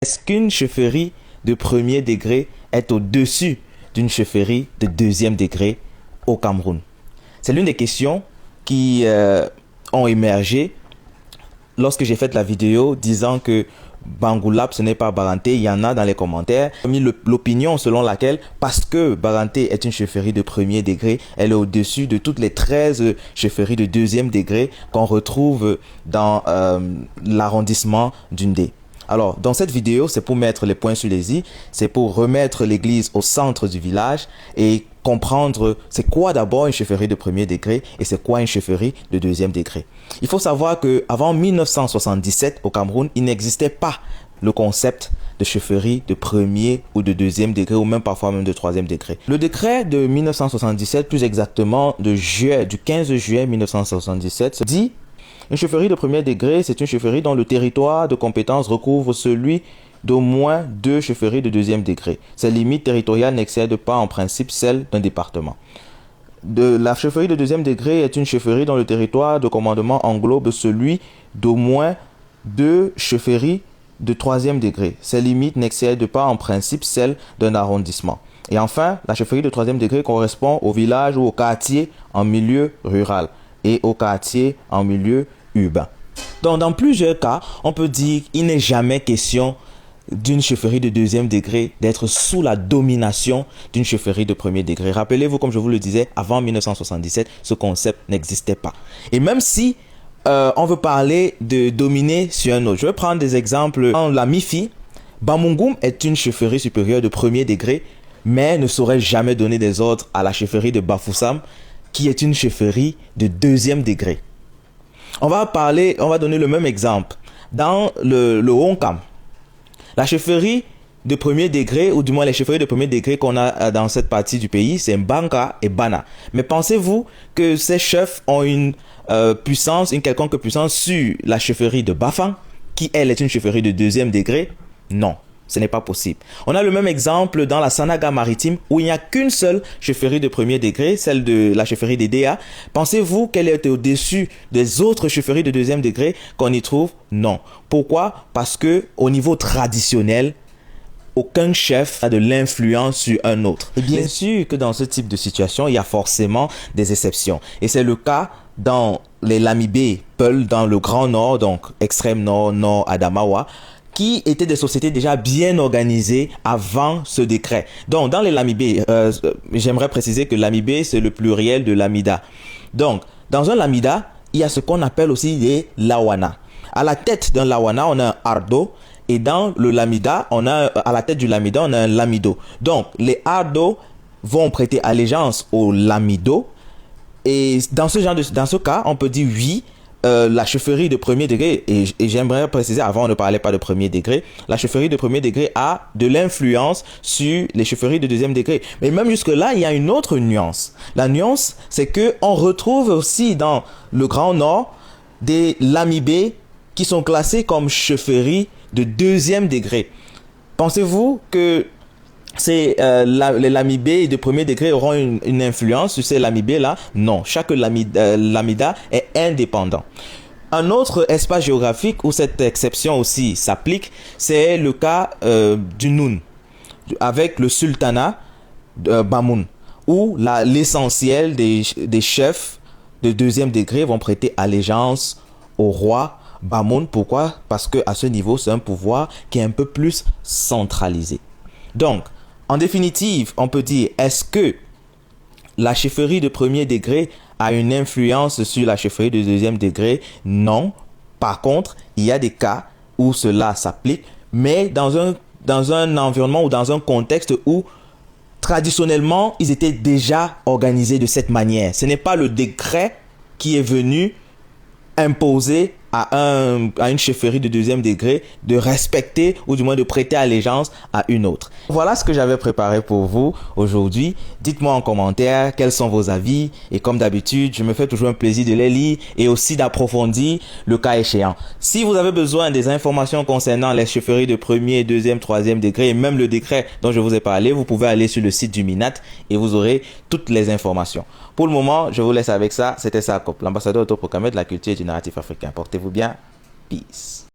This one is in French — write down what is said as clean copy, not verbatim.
est-ce qu'une chefferie de premier degré est au-dessus d'une chefferie de deuxième degré au Cameroun? C'est l'une des questions qui ont émergé lorsque j'ai fait la vidéo disant que Bangoulap, ce n'est pas Baranté. Il y en a dans les commentaires mis l'opinion selon laquelle, parce que Baranté est une chefferie de premier degré, elle est au-dessus de toutes les 13 chefferies de deuxième degré qu'on retrouve dans l'arrondissement d'Undé. Alors, dans cette vidéo, c'est pour mettre les points sur les i, c'est pour remettre l'église au centre du village et comprendre c'est quoi d'abord une chefferie de premier degré et c'est quoi une chefferie de deuxième degré. Il faut savoir qu'avant 1977, au Cameroun, il n'existait pas le concept de chefferie de premier ou de deuxième degré ou même parfois même de troisième degré. Le décret de 1977, plus exactement du 15 juillet 1977, dit: une chefferie de premier degré, c'est une chefferie dont le territoire de compétence recouvre celui d'au moins 2 chefferies de deuxième degré. Ces limites territoriales n'excèdent pas en principe celles d'un département. La chefferie de deuxième degré est une chefferie dont le territoire de commandement englobe celui d'au moins 2 chefferies de troisième degré. Ces limites n'excèdent pas en principe celles d'un arrondissement. Et enfin, la chefferie de troisième degré correspond au village ou au quartier en milieu rural et au quartier en milieu urbain. Donc, dans plusieurs cas, on peut dire qu'il n'est jamais question d'une chefferie de deuxième degré d'être sous la domination d'une chefferie de premier degré. Rappelez-vous, comme je vous le disais, avant 1977, ce concept n'existait pas. Et même si on veut parler de dominer sur un autre, je vais prendre des exemples. Dans la Mifi, Bamungum est une chefferie supérieure de premier degré, mais ne saurait jamais donner des ordres à la chefferie de Bafoussam, qui est une chefferie de deuxième degré. On va donner le même exemple. Dans le Honkam, la chefferie de premier degré, ou du moins les chefferies de premier degré qu'on a dans cette partie du pays, c'est Mbanka et Bana. Mais pensez-vous que ces chefs ont une quelconque puissance sur la chefferie de Bafang, qui elle est une chefferie de deuxième degré? Non. Ce n'est pas possible. On a le même exemple dans la Sanaga maritime où il n'y a qu'une seule chefferie de premier degré, celle de la chefferie des DA. Pensez-vous qu'elle est au-dessus des autres chefferies de deuxième degré qu'on y trouve? Non. Pourquoi? Parce que au niveau traditionnel, aucun chef n'a de l'influence sur un autre. Et bien sûr que dans ce type de situation, il y a forcément des exceptions. Et c'est le cas dans les Lamibé, Peul, dans le Grand Nord, donc extrême nord, nord Adamawa, qui étaient des sociétés déjà bien organisées avant ce décret. Donc, dans les Lamibé, j'aimerais préciser que Lamibé, c'est le pluriel de Lamida. Donc, dans un Lamida, il y a ce qu'on appelle aussi des Lawana. À la tête d'un Lawana, on a un Ardo. Et dans le Lamida, à la tête du Lamida, on a un Lamido. Donc, les Ardo vont prêter allégeance au Lamido. Et dans ce cas, on peut dire oui, la chefferie de premier degré, et j'aimerais préciser, avant on ne parlait pas de premier degré, la chefferie de premier degré a de l'influence sur les chefferies de deuxième degré. Mais même jusque là, il y a une autre nuance. La nuance, c'est que on retrouve aussi dans le Grand Nord des Lamibé qui sont classés comme chefferies de deuxième degré. Pensez-vous que les Lamibé de premier degré auront une influence sur ces Lamibé-là? Non, chaque Lamida est indépendant. Un autre espace géographique où cette exception aussi s'applique, c'est le cas du Noun, avec le sultanat de Bamoun, où l'essentiel des chefs de deuxième degré vont prêter allégeance au roi Bamoun. Pourquoi? Parce qu'à ce niveau, c'est un pouvoir qui est un peu plus centralisé. Donc, en définitive, on peut dire, est-ce que la chefferie de premier degré a une influence sur la chefferie de deuxième degré? Non. Par contre, il y a des cas où cela s'applique, mais dans un environnement ou dans un contexte où traditionnellement, ils étaient déjà organisés de cette manière. Ce n'est pas le décret qui est venu imposer à une chefferie de deuxième degré de respecter ou du moins de prêter allégeance à une autre. Voilà ce que j'avais préparé pour vous aujourd'hui. Dites-moi en commentaire quels sont vos avis et comme d'habitude, je me fais toujours un plaisir de les lire et aussi d'approfondir le cas échéant. Si vous avez besoin des informations concernant les chefferies de premier, deuxième, troisième degré et même le décret dont je vous ai parlé, vous pouvez aller sur le site du MINAT et vous aurez toutes les informations. Pour le moment, je vous laisse avec ça. C'était Sakop, l'ambassadeur autoproclamé de la culture et du narratif africain. Portez-vous bien. Peace.